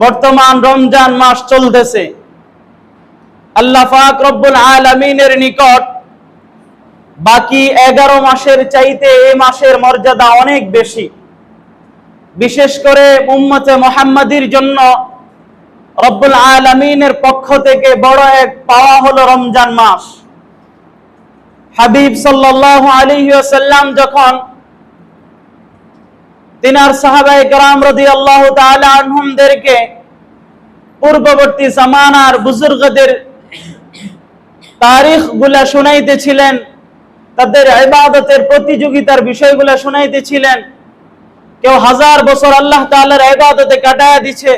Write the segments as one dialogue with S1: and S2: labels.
S1: বর্তমান রমজান মাস চলতেছে। আল্লাহ পাক রব্বুল আলামিনের নিকট বাকি 11 মাসের চাইতে এই মাসের মর্যাদা অনেক বেশি। বিশেষ করে উম্মতে মুহাম্মাদির জন্য রব্বুল আলামিনের পক্ষ থেকে বড় এক পাওয়া হলো রমজান মাস। হাবিব সাল্লাল্লাহু আলাইহি ওয়াসাল্লাম যখন তিনার সাহাবায়ে কেরাম রাদিয়াল্লাহু তাআলা আনহুমদেরকে পূর্ববর্তী জামানার বুজুর্গদের তারিখগুলা শুনাইতেছিলেন, তাদের ইবাদতের প্রতিযোগিতার বিষয়গুলা শুনাইতেছিলেন, কেউ 1000 বছর আল্লাহ তাআলার ইবাদতে কাটায়া দিছে,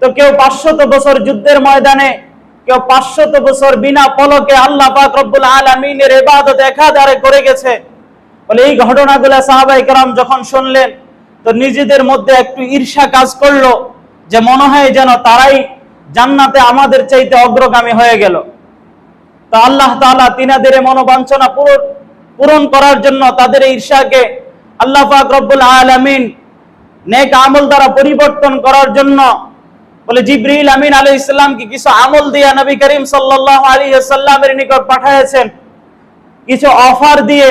S1: তো কেউ 500 বছর যুদ্ধের ময়দানে, কেউ 500 বছর বিনা পলকে আল্লাহ পাক রব্বুল আলামিনের ইবাদত একাধারে করে গেছে। বলে এই ঘটনাগুলা সাহাবায়ে কেরাম যখন শুনলেন তো নিজেদের মধ্যে একটু ঈর্ষা কাজ করলো, যে মনে হয় যেন তারাই জান্নাতে আমাদের চাইতে অগ্রগামী হয়ে গেল। তো আল্লাহ তাআলা তিনাদের মনোবাঞ্ছনা পূরণ করার জন্য তাদের ঈর্ষাকে আল্লাহ পাক রব্বুল আলামিন নেক আমল দ্বারা পরিবর্তন করার জন্য বলে জিবরিল আমিন আলাইহিস সালামকে কিছু আমল দিয়া নবী করিম সাল্লাল্লাহু আলাইহি ওয়াসাল্লামের নিকট পাঠাইছেন। কিছু অফার দিয়ে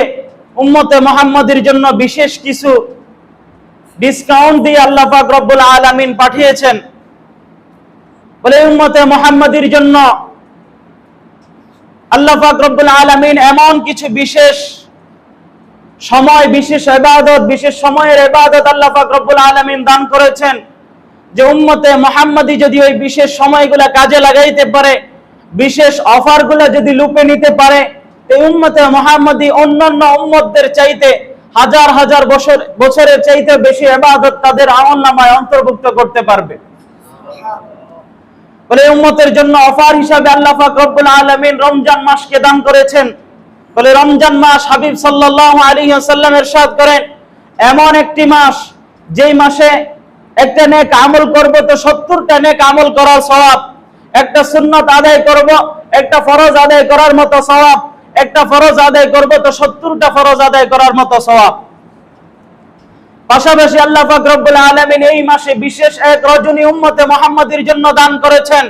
S1: উম্মতে মুহাম্মাদের জন্য বিশেষ কিছু ডিসকাউন্ট দিয়ে আল্লাহ পাক রব্বুল আলামিন পাঠিয়েছেন। বলে উম্মতে মুহাম্মাদের জন্য আল্লাহ পাক রব্বুল আলামিন এমন কিছু বিশেষ সময়, বিশেষ ইবাদত, বিশেষ সময়ের ইবাদত আল্লাহ পাক রব্বুল আলামিন দান করেছেন, যে উম্মতে মুহাম্মাদি যদি ওই বিশেষ সময়গুলা কাজে লাগাইতে পারে, বিশেষ অফারগুলা যদি লুপে নিতে পারে, এই উম্মতে মুহাম্মাদি অন্যান্য উম্মতদের চাইতে হাজার হাজার বছরের চাইতে বেশি ইবাদত তাদের আমলনামায় অন্তর্ভুক্ত করতে পারবে। বলে উম্মতের জন্য অফার হিসাবে আল্লাহ পাক রব্বুল আলামিন রমজান মাসকে দান করেছেন। বলে রমজান মাস হাবিব সাল্লাল্লাহু আলাইহি ওয়াসাল্লাম ইরশাদ করেন, এমন একটি মাস যেই মাসে একটা নেক আমল করব তো 70টা নেক আমল করার সওয়াব, একটা সুন্নাত আদায় করব, একটা ফরজ আদায় করার মতো সওয়াব, একটা ফরজ আদায় করব তো 70টা ফরজ আদায় করার মতো সওয়াব। পাশাপাশি আল্লাহ পাক রব্বুল আলামিন এই মাসে বিশেষ এক রজনী উম্মতে মুহাম্মাদের জন্য দান করেছেন।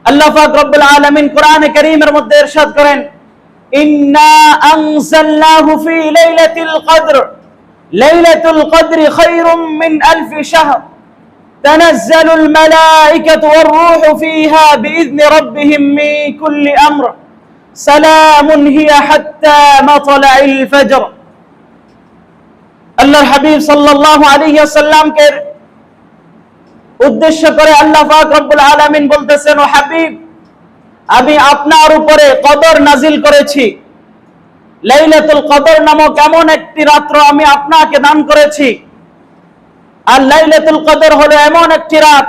S1: আল্লাহ পাক রব্বুল আলামিন কোরআনে কারীমের মধ্যে ইরশাদ করেন, ইন্না আনজালনাহু ফি লাইলাতিল কদর লাইলাতুল কদরি খায়রুম মিন আলফি শাহর তানাজ্জালুল মালায়েকাতু ওয়ার রূহু ফিহা বিইذনি রাব্বিহিম মিন কুল্লি আমর সালামুন হিয়া হাত্তা মাতলাইল ফজর। আল্লাহর হাবিব সাল্লাল্লাহু আলাইহি ওয়াসাল্লামকে উদ্দেশ্য করে আল্লাহ পাক রব্বুল আলামিন বলতেছেন, ও হাবিব, আমি আপনার উপরে কদর নাজিল করেছি, লাইলাতুল কদর নামক এমন একটি রাত্র আমি আপনাকে দান করেছি। আর লাইলাতুল কদর হলো এমন একটি রাত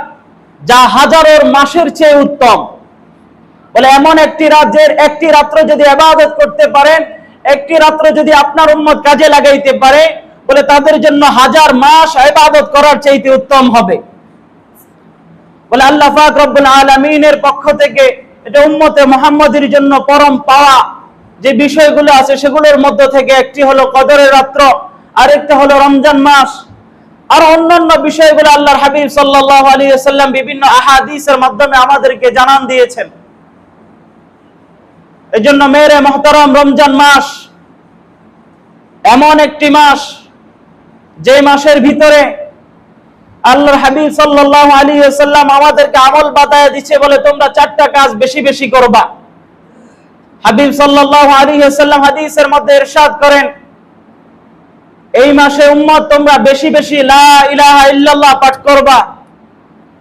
S1: যা হাজারো মাসের চেয়ে উত্তম। বলে এমন একটি রাতের একটি রাত্র যদি ইবাদত করতে পারেন, একটি রাত্র যদি আপনার উম্মত কাজে লাগাইতে পারে, বলে তাদের জন্য 1000 মাস ইবাদত করার চাইতে উত্তম হবে। বলে আল্লাহ পাক রব্বুল আলামিনের পক্ষ থেকে এটা উম্মতে মুহাম্মাদের জন্য পরম পাওয়া যে বিষয়গুলো আছে সেগুলোর মধ্য থেকে একটি হলো কদরের রাত্র, আরেকটা হলো রমজান মাস, আর অন্যান্য বিষয়গুলো আল্লাহর হাবিব সাল্লাল্লাহু আলাইহি ওয়াসাল্লাম বিভিন্ন আহাদিসের মাধ্যমে আমাদেরকে জানান দিয়েছেন। এজন্য মেরে মুহতারাম, রমজান মাস এমন একটি মাস যে মাসের ভিতরে আল্লাহর হাবিব সাল্লাল্লাহু আলাইহি ওয়াসাল্লাম আমাদেরকে আমল বাতায় দিচ্ছে, বলে তোমরা 4টা কাজ বেশি বেশি করবা। হাবিব সাল্লাল্লাহু আলাইহি ওয়াসাল্লাম হাদিসের মধ্যে ইরশাদ করেন, এই মাসে উম্মত তোমরা বেশি বেশি লা ইলাহা ইল্লাল্লাহ পাঠ করবা।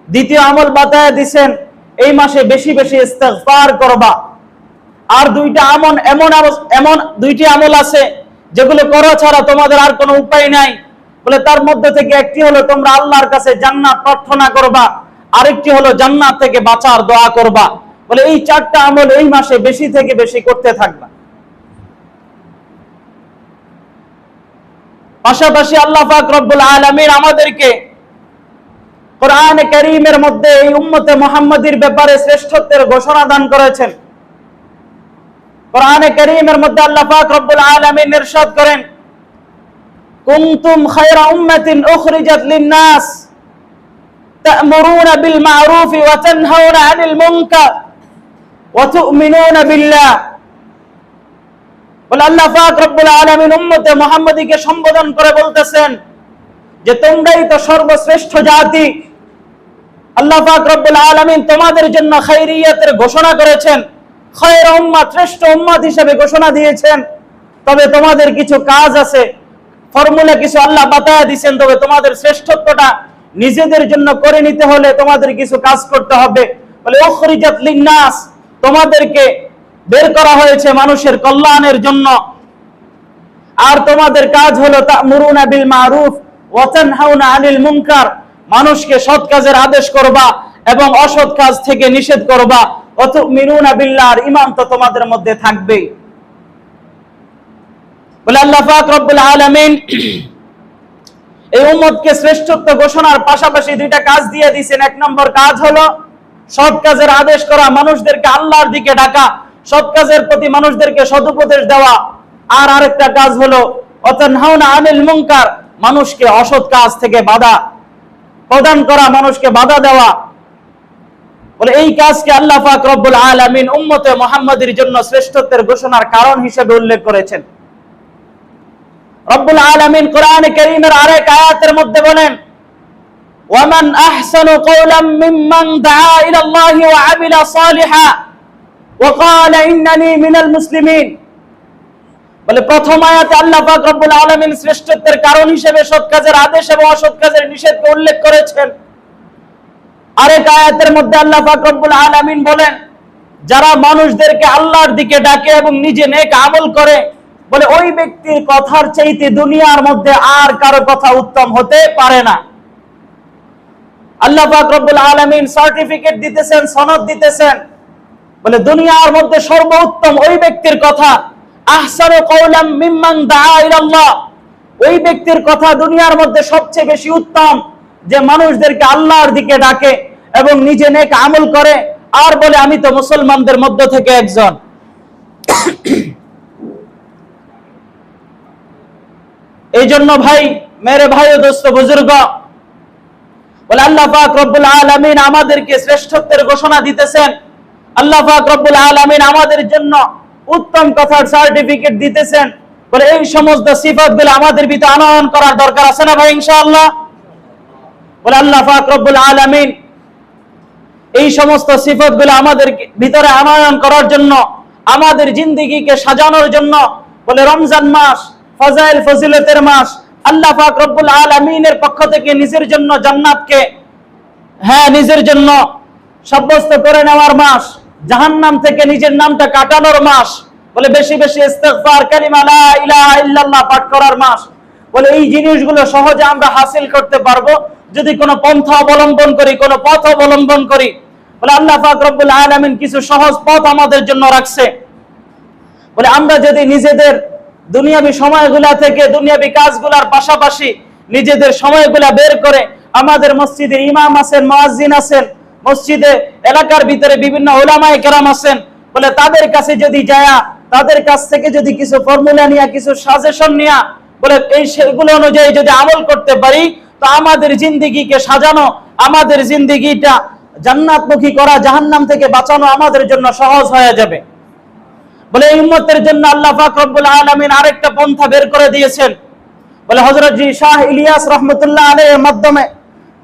S1: দ্বিতীয় আমল বাতায় দিবেন, এই মাসে বেশি বেশি ইস্তিগফার করবা। আর এমন দুইটি আমল আছে যেগুলো করা ছাড়া তোমাদের আর কোনো উপায় নাই। বলে তার মধ্যে থেকে একটি হলো তোমরা আল্লাহর কাছে জান্নাত প্রার্থনা করবা, আরেকটি হলো জান্নাত থেকে বাঁচার দোয়া করবা। বলে এই 4টা আমল এই মাসে বেশি থেকে বেশি করতে থাকবা। পাশাপাশি আল্লাহ পাক রব্বুল আলামিন আমাদেরকে কোরআনে কারীমের মধ্যে এই উম্মতে মুহাম্মাদির ব্যাপারে শ্রেষ্ঠত্বের ঘোষণা দান করেছেন। কোরআনে কারীমের মধ্যে আল্লাহ পাক রব্বুল আলামিন ইরশাদ করেন, কুনতুম খায়রা উম্মাতিন উখরিজাত লিন-নাস তা'মুরুনা বিল মা'রুফ ওয়া তানহাউনা আনিল মুনকার ওয়া তু'মিনুনা বিল্লাহ। বলে আল্লাহ পাক রব্বুল আলামিন উম্মতে মুহাম্মাদীকে সম্বোধন করে বলতেছেন যে তোমরাই তো সর্বশ্রেষ্ঠ জাতি। আল্লাহ পাক রব্বুল আলামিন তোমাদের জন্য খায়রিয়াতের ঘোষণা করেছেন, খায়র উম্মাত, শ্রেষ্ঠ উম্মত হিসেবে ঘোষণা দিয়েছেন। তবে তোমাদের কিছু কাজ আছে, ফর্মুলা কিছু আল্লাহ বাতায়া দিয়েছেন। তবে তোমাদের শ্রেষ্ঠত্বটা নিজেদের জন্য করে নিতে হলে তোমাদের কিছু কাজ করতে হবে। বলে উখরিজাত লিন্নাস, তোমাদেরকে বের করা হয়েছে মানুষের কল্যাণের জন্য। আর তোমাদের কাজ হলো তা'মুরুনা বিল মা'রুফ ওয়া তানহাউনা আনিল মুনকার, মানুষকে সৎ কাজের আদেশ করবা এবং অসৎ কাজ থেকে নিষেধ করবা। ওয়া তু'মিনুনা বিল্লাহ, ঈমান তো তোমাদের মধ্যে থাকবেই। বলে আল্লাহ পাক রব্বুল আলামিন এই উম্মতকে শ্রেষ্ঠত্ব ঘোষণার পাশাপাশি দুইটা কাজ দিয়ে দিয়েছেন। এক নম্বর কাজ হলো সৎ কাজের আদেশ করা, মানুষদেরকে আল্লাহর দিকে ডাকা, সৎ কাজের প্রতি মানুষদেরকে সদুপদেশ দেওয়া। আর আরেকটা কাজ হলো ওয়া তানহাউনা আনিল মুনকার, মানুষকে অসৎ কাজ থেকে বাধা প্রদান করা, মানুষকে বাধা দেওয়া। বলে এই কাজকে আল্লাহ পাক রব্বুল আলামিন উম্মতে মুহাম্মাদীর জন্য শ্রেষ্ঠত্বের ঘোষণার কারণ হিসেবে উল্লেখ করেছেন। রব্বুল আলামিন কোরআনে কারীমের আরেক আয়াতের মধ্যে বলেন, ওয়ামান আহসানু কওলাম মিম্মান দাআ ইলাল্লাহি ওয়া আমিলা সালিহা ওয়া ক্বালা ইন্নানি মিনাল মুসলিমিন। বলে প্রথম আয়াতে আল্লাহ পাক রব্বুল আলামিন শ্রেষ্ঠত্বের কারণ হিসেবে সৎ কাজের আদেশ এবং অসৎ কাজের নিষেধকে উল্লেখ করেছেন। আরেক আয়াতের মধ্যে আল্লাহ পাক রব্বুল আলামিন বলেন, যারা মানুষদেরকে আল্লাহর দিকে ডাকে এবং নিজে নেক আমল করে, বলে ওই ব্যক্তির কথার চাইতে দুনিয়ার মধ্যে আর কারো কথা উত্তম হতে পারে না। আল্লাহ পাক রব্বুল আলামিন সার্টিফিকেট দিতেছেন, সনদ দিতেছেন। বলে দুনিয়ার মধ্যে সর্বোত্তম ওই ব্যক্তির কথা, আহসানু কওলাম মিম্মান দাআ ইলাল্লাহ, ওই ব্যক্তির কথা দুনিয়ার মধ্যে সবচেয়ে বেশি উত্তম যে মানুষদেরকে আল্লাহর দিকে ডাকে এবং নিজে নেক আমল করে আর বলে আমি তো মুসলমানদের মধ্য থেকে একজন। এই জন্য ভাই, মেরে ভাই ও দোস্ত বুজুর্গ, বলে আল্লাহ পাক রব্বুল আলামিন আমাদেরকে শ্রেষ্ঠত্বের ঘোষণা দিতেছেন। আল্লাহ পাক রব্বুল আলামিন আমাদের জন্য উত্তম কথার সার্টিফিকেট দিতেছেন। বলে এই সমস্ত সিফাতগুলো আমাদের ভিতরে আনয়ন করার দরকার আছে না ভাই ইনশাআল্লাহ? বলে আল্লাহ পাক রব্বুল আলামিন এই সমস্ত সিফাতগুলো আমাদের ভিতরে আনয়ন করার জন্য, আমাদের জিন্দেগিকে সাজানোর জন্য, বলে রমজান মাস ফাজাইল ফজিলতের মাস, আল্লাহ পাক রব্বুল আলামিনের পক্ষ থেকে নিজের জন্য জান্নাতকে নিজের জন্য সাব্যস্ত করে নেওয়ার মাস, জাহান্নাম থেকে নিজের নামটা কাটানোর মাস। বলে বেশি বেশি ইস্তিগফার, কালিমা লা ইলাহা ইল্লাল্লাহ পাঠ করার মাস। বলে এই জিনিসগুলো সহজে আমরা হাসিল করতে পারবো যদি কোনো পন্থা অবলম্বন করি, কোনো পথ অবলম্বন করি। বলে আল্লাহ পাক রব্বুল আলামিন কিছু সহজ পথ আমাদের জন্য রাখছে। বলে আমরা যদি নিজেদের দুনিয়াবি সময়গুলা থেকে, দুনিয়াবি কাজগুলার পাশাপাশি নিজেদের সময়গুলা বের করে, আমাদের মসজিদে ইমাম আছেন, মুয়াজ্জিন আছেন, মসজিদে এলাকার ভিতরে বিভিন্ন উলামায়ে কেরাম আছেন, বলে তাদের কাছে যদি যায়া, তাদের কাছ থেকে যদি কিছু ফর্মুলা নিয়া, কিছু সাজেশন নিয়া, বলে এই সেগুলো অনুযায়ী যদি আমল করতে পারি, তো আমাদের জিন্দেগিকে সাজানো, আমাদের জিন্দেগিটা জান্নাতমুখী করা, জাহান্নাম থেকে বাঁচানো আমাদের জন্য সহজ হয়ে যাবে। বলে এই উম্মতের জন্য আল্লাহ পাক রব্বুল আলামিন আরেকটা পন্থা বের করে দিয়েছেন। বলে হযরত জি শাহ ইলিয়াস রাহমাতুল্লাহ আলাইহির মাধ্যমে,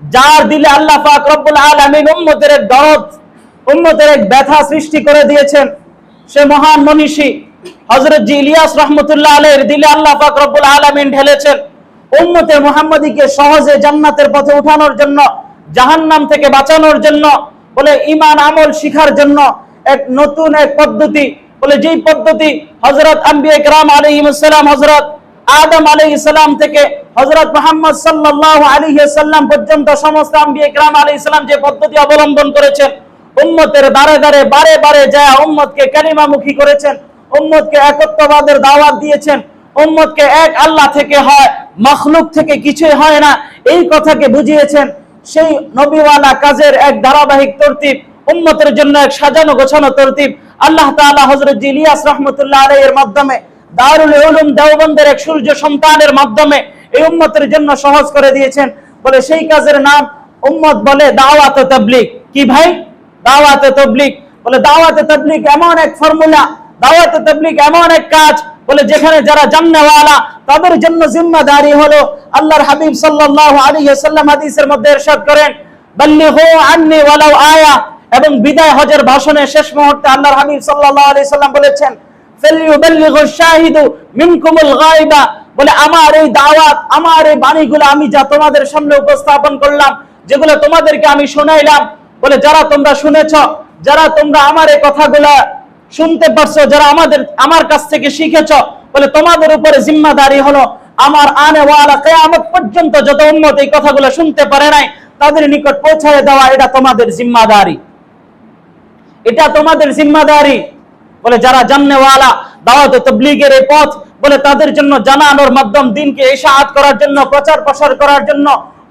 S1: যার দিলে আল্লাহ পাক রব্বুল আলামিন উম্মতের এক দরদ, উম্মতের এক ব্যথা সৃষ্টি করে দিয়েছেন, সে মহান মনীষী হযরত জি ইলিয়াস রাহমাতুল্লাহ আলাইহির দিলে আল্লাহ পাক রব্বুল আলামিন ঢেলেছেন উম্মতে মুহাম্মাদীকে সহজে জান্নাতের পথে উঠানোর জন্য, জাহান্নাম থেকে বাঁচানোর জন্য, বলে ঈমান আমল শিখার জন্য এক নতুন এক পদ্ধতি। বলে যেই পদ্ধতি হযরত আম্বিয়া কিরাম আলাইহিস সালাম, হযরত আদম আলাইহিস সালাম থেকে হযরত মুহাম্মদ সাল্লাল্লাহু আলাইহি ওয়াসাল্লাম পর্যন্ত সমস্ত আম্বিয়া কিরাম আলাইহিস সালাম যে পদ্ধতি অবলম্বন করেছেন, উম্মতের দ্বারে দ্বারে বারে বারে যায় উম্মতকে কালিমামুখী করেছেন, উম্মতকে একত্ববাদের দাওয়াত দিয়েছেন, উম্মতকে এক আল্লাহ থেকে হয়, মাখলুক থেকে কিছুই হয় না, এই কথাকে বুঝিয়েছেন। সেই নবীওয়ালা কাজের এক ধারাবাহিক তরতিব, উম্মতের জন্য এক সাজানো গোছানো তরতিব আল্লাহ তাআলা হযরত ইলিয়াস রাহমাতুল্লাহ আলাইহির মাধ্যমে, দারুল উলুম দেওবন্দের এক সূর্য সন্তানের মাধ্যমে এই উম্মতের জন্য সহজ করে দিয়েছেন। বলে সেই কাজের নাম উম্মত বলে দাওয়াতে তাবলীগ। কি ভাই? দাওয়াতে তাবলীগ। বলে দাওয়াতে তাবলীগ এমন এক ফর্মুলা, দাওয়াতে তাবলীগ এমন এক কাজ, বলে যেখানে যারা জান্নাতওয়ালা তাদের জন্য জিম্মাদারি হলো, আল্লাহর হাবিব সাল্লাল্লাহু আলাইহি ওয়াসাল্লাম হাদিসের মধ্যে ইরশাদ করেন, বাল্লিগু আন্নি ওয়ালাউ আয়া। এবং বিদায় হজের ভাষণে শেষ মুহূর্তে আল্লাহর হাবিব সাল্লাল্লাহু আলাইহি ওয়াসাল্লাম বলেছেন, ফালইউবাল্লিগু শাহিদু মিনকুমুল গায়বা। বলে আমার এই দাওয়াত, আমার এই বাণীগুলো আমি যা তোমাদের সামনে উপস্থাপন করলাম, যেগুলো তোমাদেরকে আমি শোনাইলাম, বলে যারা তোমরা শুনেছ, যারা তোমরা আমার এই কথাগুলো শুনতে পারছো, যারা আমার কাছ থেকে শিখেছ, বলে তোমাদের উপরে জিম্মাদারি হলো আমার আনেওয়ালা কিয়ামত পর্যন্ত যত উম্মত এই কথাগুলো শুনতে পারে নাই তাদের নিকট পৌঁছায় দেওয়া, এটা তোমাদের জিম্মাদারি, এটা তোমাদের জিম্মাদারি। বলে যারা জান্নাতওয়ালা, দাওয়াত তাবলীগের এই পথ, বলে তাদের জন্য জানানোর মাধ্যম, দিনকে ইশাআত করার জন্য, প্রচার প্রসার করার জন্য,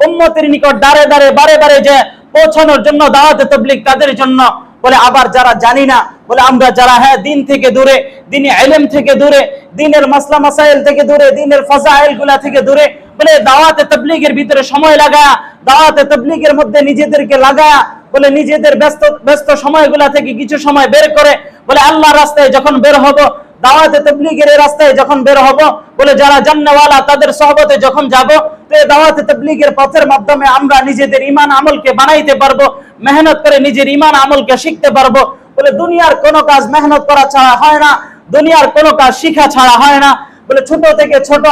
S1: উম্মতের নিকট দাঁড়ে দাঁড়ে বারে বারে যে পৌঁছানোর জন্য দাওয়াত তাবলীগ তাদের জন্য। বলে আবার যারা জানি না, বলে আমরা যারা দিন থেকে দূরে, দিনে ইলম থেকে দূরে, দিনের মাসলা মাসাইল থেকে দূরে, দিনের ফাজাইল গুলা থেকে দূরে, বলে দাওয়াতে তাবলীগের ভিতরে সময় লাগায়া, দাওয়াতে তাবলীগের মধ্যে নিজেদেরকে লাগায়া, বলে নিজেদের ব্যস্ত সময়গুলা থেকে কিছু সময় বের করে, বলে আল্লাহর রাস্তায় যখন বের হব, দাওয়াতে তাবলীগের রাস্তায় যখন বের হব, বলে যারা জান্নাতওয়ালা তাদের সহবতে যখন যাব, তো দাওয়াতে তাবলীগের পথের মাধ্যমে আমরা নিজেদের ঈমান আমলকে বানাইতে পারবো, মেহনত করে নিজের ঈমান আমলকে শিখতে পারবো। বলে দুনিয়ার কোনো কাজ মেহনত করা ছাড়া হয় না, দুনিয়ার কোনো কাজ শিখা ছাড়া হয় না। বলে ছোট থেকে ছোট,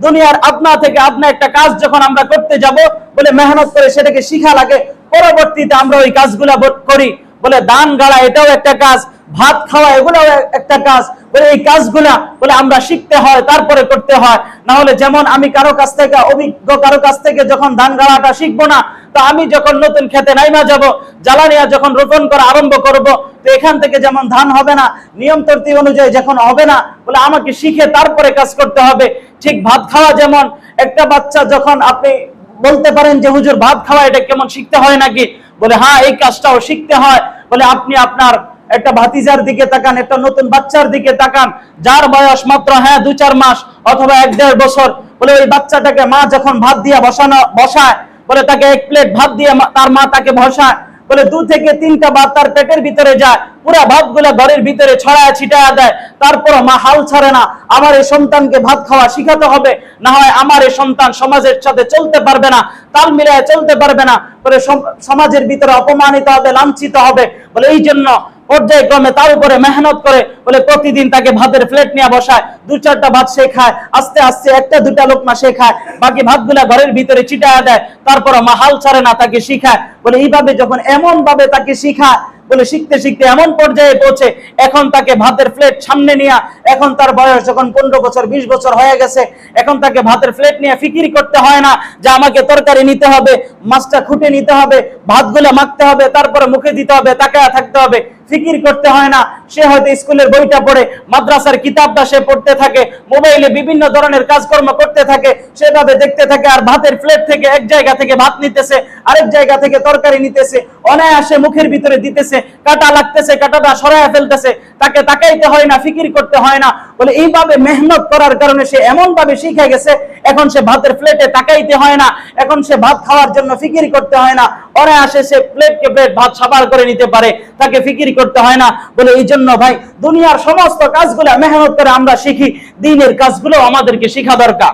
S1: দুনিয়ার আপনা থেকে আপনা একটা কাজ যখন আমরা করতে যাব, বলে মেহনত করে সেটাকে শিখা লাগে, পরবর্তীতে আমরা ওই কাজগুলা করি। বলে দান গাড়া এটাও একটা কাজ, ভাত খাওয়া এগুলাও একটা কাজ। বলে এই কাজগুলা বলে আমরা শিখতে হয়, তারপরে করতে হয়। না হলে যেমন আমি কারো কাছ থেকে, অভিজ্ঞ কারো কাছ থেকে যখন ধান গাড়াটা শিখবো না, তো আমি যখন নতুন খেতে নাইমা যাব, জ্বালানিয়া যখন রোপণ করা আরম্ভ করব, তো এখান থেকে যেমন ধান হবে না, নিয়ম তরতিব অনুযায়ী যখন হবে না, বলে আমাকে শিখে তারপরে কাজ করতে হবে। ঠিক ভাত খাওয়া যেমন, একটা বাচ্চা যখন আপনি বলতে পারেন যে হুজুর ভাত খাওয়া এটা কেমন শিখতে হয় নাকি, বলে হ্যাঁ এই কাজটাও শিখতে হয়। বলে আপনি আপনার একটা ভাতিজার দিকে তাকান, একটা নতুন বাচ্চার দিকে তাকান, যার বয়স মাত্র 2-4 মাস অথবা 1-1.5 বছর, বলে ওই বাচ্চাটাকে মা যখন ভাত দিয়ে বসায়, বলে তাকে 1 প্লেট ভাত দিয়ে তার মা তাকে বসায়, বলে 2 থেকে 3টা ভাত তার পেটের ভিতরে যায়, পুরা ভাতগুলা ঘরের ভিতরে ছড়ায় ছিটায়া দেয়, তারপর মা হাল ছাড়ে না, আমার এই সন্তানকে ভাত খাওয়া শিখাতে হবে, না হয় আমার এই সন্তান সমাজের সাথে চলতে পারবে না, তাল মিলায় চলতে পারবে না, বলে সমাজের ভিতরে অপমানিত হবে, লাঞ্ছিত হবে। বলে এই জন্য পর্যায়ক্রমে তার উপরে মেহনত করে, বলে প্রতিদিন তাকে ভাতের প্লেট নিয়ে বসায়, 2-4টা ভাত সে খায়, আস্তে আস্তে 1-2টা লোকমা সে খায়, বাকি ভাতগুলা ঘরের ভিতরে ছিটায়া দেয়, তারপর মা হাল ছাড়ে না, তাকে শিখায়। বলে এইভাবে যখন এমন ভাবে তাকে শিখায়, বলে শিখতে শিখতে এমন পর্যায়ে পৌঁছে, এখন তাকে ভাতের প্লেট সামনে নিয়ে, এখন তার বয়স যখন 15 বছর 20 বছর হয়ে গেছে, এখন তাকে ভাতের প্লেট নিয়ে ফিকির করতে হয় না যে আমাকে তরকারি নিতে হবে, মাছটা খুঁটে নিতে হবে, ভাতগুলো মাখতে হবে, তারপরে মুখে দিতে হবে, তাকায়া থাকতে হবে, ফিকির করতে হয় না। সে হয়তো স্কুলের বইটা পড়ে, মাদ্রাসার কিতাবটা সে পড়তে থাকে, মোবাইলে বিভিন্ন ধরনের কাজকর্ম করতে থাকে, সেভাবে দেখতে থাকে, আর ভাতের প্লেট থেকে এক জায়গা থেকে ভাত নিতেছে, আরেক জায়গা থেকে তরকারি নিতেছে, অনায়াসে মুখের ভিতরে দিতেছে, কাটা লাগতেছে, কাটাটা সরায়া ফেলতেছে, তাকে তাকাইতে হয় না, ফিকির করতে হয় না। বলে এইভাবে মেহনত করার কারণে সে এমন ভাবে শিখে গেছে, এখন সে ভাতের প্লেটে তাকাইতে হয় না, এখন সে ভাত খাওয়ার জন্য ফিকির করতে হয় না, অনায়াসে সে প্লেটকে প্লেট ভাত সাবার করে নিতে পারে, তাকে ফিকির করতে হয় না। বলে এই জন্য ভাই দুনিয়ার সমস্ত কাজগুলো মেহনত করে আমরা শিখি, দ্বীনের কাজগুলো আমাদেরকে শিখা দরকার,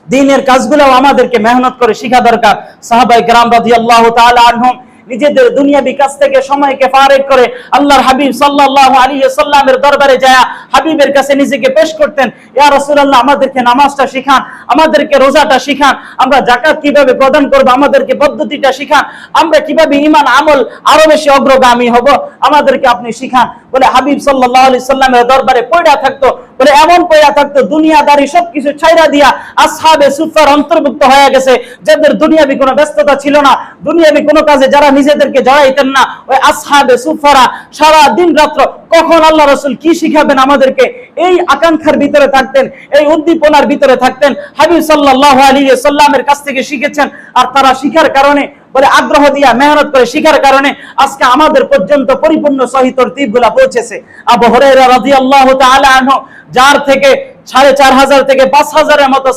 S1: দ্বীনের কাজগুলো আমাদেরকে মেহনত করে শিখা দরকার। সাহাবায়ে কেরাম রাদিয়াল্লাহু তাআলা আনহুম নিজেদের দুনিয়াবি কাজ থেকে সময়কে ফারেক করে আল্লাহর হাবিব সাল্লাল্লাহু আলাইহি ওয়াসাল্লামের দরবারে যায় হাবিবের কাছে নিজেকে পেশ করতেন, ইয়া রাসূলুল্লাহ আমাদেরকে নামাজটা শিখান, আমাদেরকে রোজাটা শিখান, আমরা যাকাত কিভাবে প্রদান করব আমাদেরকে পদ্ধতিটা শিখান, আমরা কিভাবে ঈমান আমল আরো বেশি অগ্রগামী হব আমাদেরকে আপনি শিখান। বলে হাবিব সাল্লাল্লাহু আলাইহি ওয়াসাল্লামের দরবারে পড়া থাকতো, বলে এমন পড়া থাকতো দুনিয়াদারি সবকিছু ছাইরা দিয়া আসহাবে সুফার অন্তর্ভুক্ত হয়ে গেছে, যাদের দুনিয়াবি কোনো ব্যস্ততা ছিল না, দুনিয়াবি কোনো কাজে যারা নিজেদেরকে জড়াইতেন না, ওই আসহাবে সুফারা সারা দিন রাত্র কখন আল্লাহ রাসূল কি শিখাবেন আমাদেরকে এই আকাঙ্ক্ষার ভিতরে থাকতেন, এই উদ্দীপনার ভিতরে থাকতেন, হাবিব সাল্লাল্লাহু আলাইহি ওয়াসাল্লামের কাছ থেকে শিখেছেন। আর তারা শিখার কারণে, বলে আগ্রহ দিয়া মেহনত করে শিখার কারণে আজকে আমাদের পর্যন্ত পরিপূর্ণ সহিহ তরতিবগুলো পৌঁছেছে। আবু হুরায়রা রাদিয়াল্লাহু তাআলা আনহু, যার থেকে 4,500 থেকে 5,000-এর মতো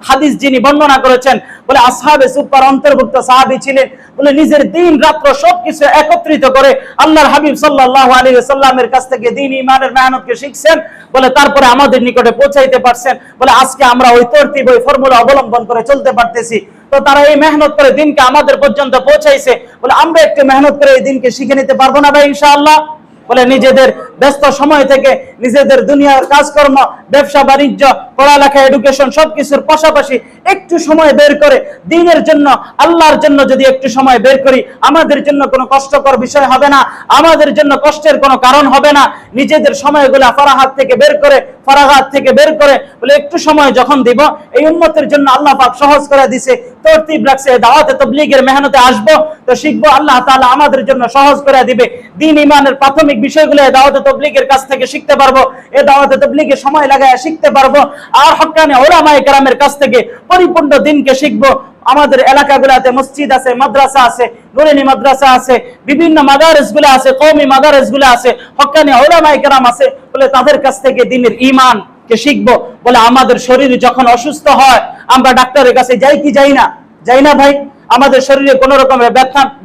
S1: হাদিস যিনি বর্ণনা করেছেন, বলে আসহাবে সুফার অন্তর্ভুক্ত সাহাবী ছিলেন। বলে নিজের দিন রাত্র সবকিছু একত্রিত করে আল্লাহর হাবিব সাল্লাল্লাহু আলাইহি ওয়াসাল্লামের কাছ থেকে দ্বীন ঈমানের মেহনতকে শিখছেন। বলে তারপরে আমাদের নিকটে পৌঁছাইতে পারছেন। বলে আজকে আমরা ওই তরতিব, ওই ফর্মুলা অবলম্বন করে চলতে পারতেছি। তো তারা এই মেহনত করে দিনকে আমাদের পর্যন্ত পৌঁছাইছে। বলে আমরা একটু মেহনত করে এই দিনকে শিখে নিতে পারবো না ভাই ইনশাআল্লাহ? বলে নিজেদের ব্যস্ত সময় থেকে নিজেদের দুনিয়ার কাজকর্ম, ব্যবসা বাণিজ্য, পড়ালেখা, এডুকেশন সবকিছুর পাশাপাশি একটু সময় বের করে দ্বীনের জন্য, আল্লাহর জন্য যদি একটু সময় বের করি, আমাদের জন্য কোনো কষ্টকর বিষয় হবে না, আমাদের জন্য কষ্টের কোনো কারণ হবে না। নিজেদের সময়গুলা ফারাগাত থেকে বের করে বলে একটু সময় যখন দিব, এই উম্মতের জন্য আল্লাহ পাক সহজ করে দিছে, তরতিব রাখছে। দাওয়াতে তাবলীগের মেহনতে আসবো তো শিখবো, আল্লাহ তাআলা আমাদের জন্য সহজ করে দিবে। দ্বীন ঈমানের প্রাথমিক বিষয়গুলো দাওয়াতে তাবলীগের কাছ থেকে শিখতে পারবো, এই দাওয়াতে তাবলীগে সময় লাগায় শিখতে পারবো। আর হক্কানি উলামায়ে কেরামের কাছ থেকে পরিপূর্ণ দ্বীনকে শিখবো। আমাদের এলাকাগুলোতে মসজিদ আছে, মাদ্রাসা আছে, নুরানি মাদ্রাসা আছে, বিভিন্ন মাদারিসগুলো আছে, কওমি মাদারিসগুলো আছে, হক্কানি উলামায়ে কেরাম আছে। বলে তাদের কাছ থেকে দ্বীনের ঈমানকে শিখবো। বলে আমাদের শরীর যখন অসুস্থ হয়, আমরা ডাক্তারের কাছে যাই কি যাই না? যাই না ভাই? আমাদের শরীরে কোন রকমের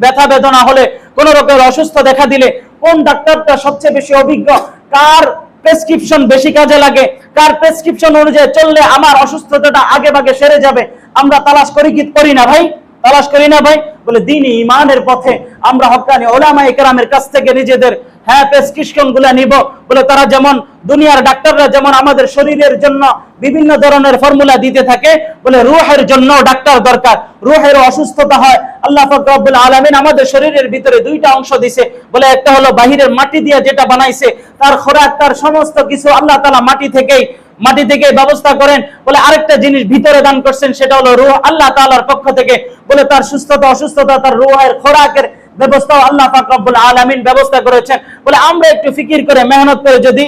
S1: ব্যথা বেদনা হলে, কোন রকমের অসুস্থ দেখা দিলে, কোন ডাক্তারটা সবচেয়ে বেশি অভিজ্ঞ, কার প্রেসক্রিপশন বেশি কাজে লাগে, কার প্রেসক্রিপশন অনুযায়ী চললে আমার অসুস্থতাটা আগে ভাগে সেরে যাবে, আমরা তালাশ করি কি করি না ভাই? তালাশ করি না ভাই? বলে দ্বীনি ঈমানের পথে আমরা হক্কানি উলামায়ে কেরামের কাছ থেকে নিজেদের প্রেসক্রিপশন গুলা নিব। বলে তারা যেমন, দুনিয়ার ডাক্তাররা যেমন আমাদের শরীরের জন্য বিভিন্ন ধরনের ফর্মুলা দিতে থাকে, বলে রূহের জন্য ডাক্তার দরকার। রূহের অসুস্থতা হয়, আল্লাহ পাক রব্বুল আলামিন আমাদের শরীরের ভিতরে দুইটা অংশ দিয়েছে। বলে একটা হলো বাহিরের মাটি দিয়ে যেটা বানাইছে, তার খোরাক, তার সমস্ত কিছু আল্লাহ তাআলা মাটি থেকে ব্যবস্থা করেন। বলে আরেকটা জিনিস ভিতরে দান করছেন, সেটা হলো রূহ, আল্লাহ তাআলার পক্ষ থেকে। বলে তার সুস্থতা অসুস্থতা, তার রূহের খোরাকের ব্যবস্থাও আল্লাহ পাক রব্বুল আলামিন ব্যবস্থা করেছেন। বলে আমরা একটু ফিকির করে মেহনত করে যদি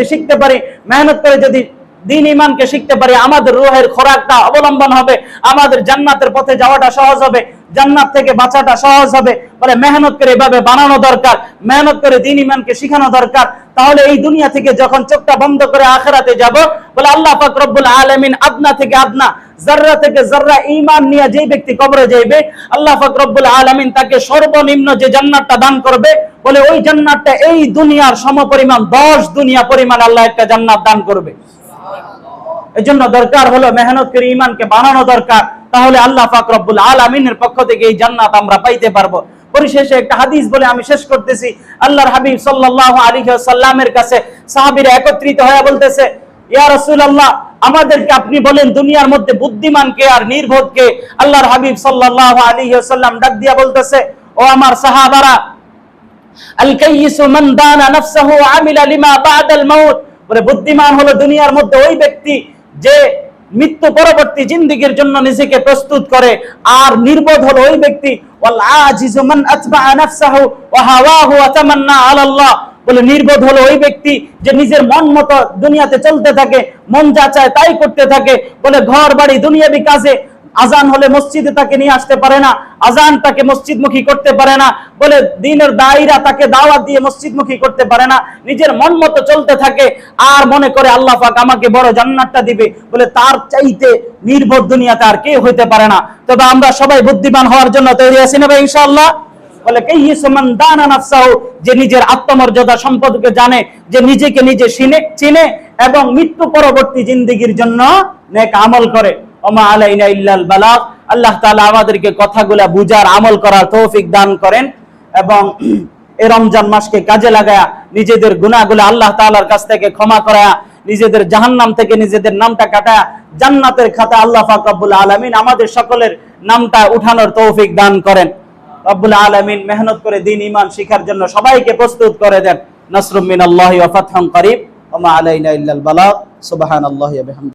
S1: শিখতে পারি, মেহনত করে যদি দ্বীন ঈমানকে শিখতে পারি, আমাদের রূহের খোরাকটা অবলম্বন হবে, আমাদের জান্নাতের পথে যাওয়াটা সহজ হবে, জান্নাত থেকে বাঁচাটা সহজ হবে। বলে মেহনত করে এভাবে বানানো দরকার, মেহনত করে দ্বীন ঈমানকে শিখানো দরকার। তাহলে এই দুনিয়া থেকে যখন চোখটা বন্ধ করে আখিরাতে যাব, বলে আল্লাহ পাক রব্বুল আলামিন আদনা থেকে আদনা, যাররা থেকে যাররা ঈমান নিয়ে যে ব্যক্তি কবরে যাইবে, আল্লাহ পাক রব্বুল আলামিন তাকে সর্বনিম্ন যে জান্নাতটা দান করবে, বলে ওই জান্নাতটা এই দুনিয়ার সমপরিমাণ 10 দুনিয়া পরিমাণ আল্লাহ একটা জান্নাত দান করবে। এজন্য দরকার হলো মেহনত করে ঈমানকে বানানো দরকার। তাহলে আল্লাহ পাক রব্বুল আলামিনের পক্ষ থেকে এই জান্নাত আমরা পাইতে পারবো। পরিশেষে একটা হাদিস বলে আমি শেষ করতেছি। আল্লাহর হাবিব সাল্লাল্লাহু আলাইহি ওয়াসাল্লামের কাছে সাহাবীরা একত্রিত হয়ে বলতেছে, ইয়া রাসূলুল্লাহ, আমাদেরকে আপনি বলেন দুনিয়ার মধ্যে বুদ্ধিমান কে আর নির্বোধ কে? আল্লাহর হাবিব সাল্লাল্লাহু আলাইহি ওয়াসাল্লাম ডাক দিয়া বলতেছে, ও আমার সাহাবারা, আল কাইয়িসু মান দানা নাফসাহু ওয়া আমিলা লিমা বা'দাল মাউত। বলে বুদ্ধিমান হলো দুনিয়ার মধ্যে ওই ব্যক্তি যে মৃত্যু পরবর্তী জিন্দেগীর জন্য নিজেকে প্রস্তুত করে। আর নির্বোধ হলো ওই ব্যক্তি, ওয়াল আজিজু মান আতবা'a নাফসাহু ওয়া হাওয়াহু ওয়া তামান্না আলাল্লাহ। বলে নির্বোধ হলো ওই ব্যক্তি যে নিজের মন মতো দুনিয়াতে চলতে থাকে, মন যা চায় তাই করতে থাকে। বলে ঘর বাড়ি দুনিয়াবি কাজে আজান হলে মসজিদে তাকে নিয়ে আসতে পারে না, আজান তাকে মসজিদমুখী করতে পারে না। বলে দ্বীনের দায়রা তাকে দাওয়াত দিয়ে মসজিদমুখী করতে পারে না, নিজের মন মতো চলতে থাকে আর মনে করে আল্লাহ পাক আমাকে বড় জান্নাতটা দিবে। বলে তার চাইতে নির্বোধ দুনিয়াতে আর কেউ হইতে পারে না। তবে আমরা সবাই বুদ্ধিমান হওয়ার জন্য তৈরি আছি না ভাই ইনশাআল্লাহ? বলে কাইয়িসু মান দানা নাফসাহু, যে নিজের আত্মমর্যাদা সম্পর্কে জানে, যে নিজেকে নিজে চিনে এবং মৃত্যু পরবর্তী জিন্দেগীর জন্য নেক আমল করে। ওমা আলাইনা ইল্লাল বালাগ। আল্লাহ তাআলা আমাদেরকে কথাগুলা বুঝার, আমল করার তৌফিক দান করেন এবং এই রমজান মাসকে কাজে লাগায়া নিজেদের গুনাহগুলো আল্লাহ তাআলার কাছ থেকে ক্ষমা করা, নিজেদের জাহান্নাম থেকে নিজেদের নামটা কাটা জান্নাতের খাতা আল্লাহ পাক রব্বুল আলামিন আমাদের সকলের নামটা উঠানোর তৌফিক দান করেন। রব্বুল আলামিন মেহনত করে দ্বীন ঈমান শিখার জন্য সবাইকে প্রস্তুত করে দেন। নাসরুম মিনাল্লাহি ওয়া ফাতহুন করিব। ওমা আলাইনা ইল্লাল বালাগ। সুবহানাল্লাহি ওয়া বিহামদিহি।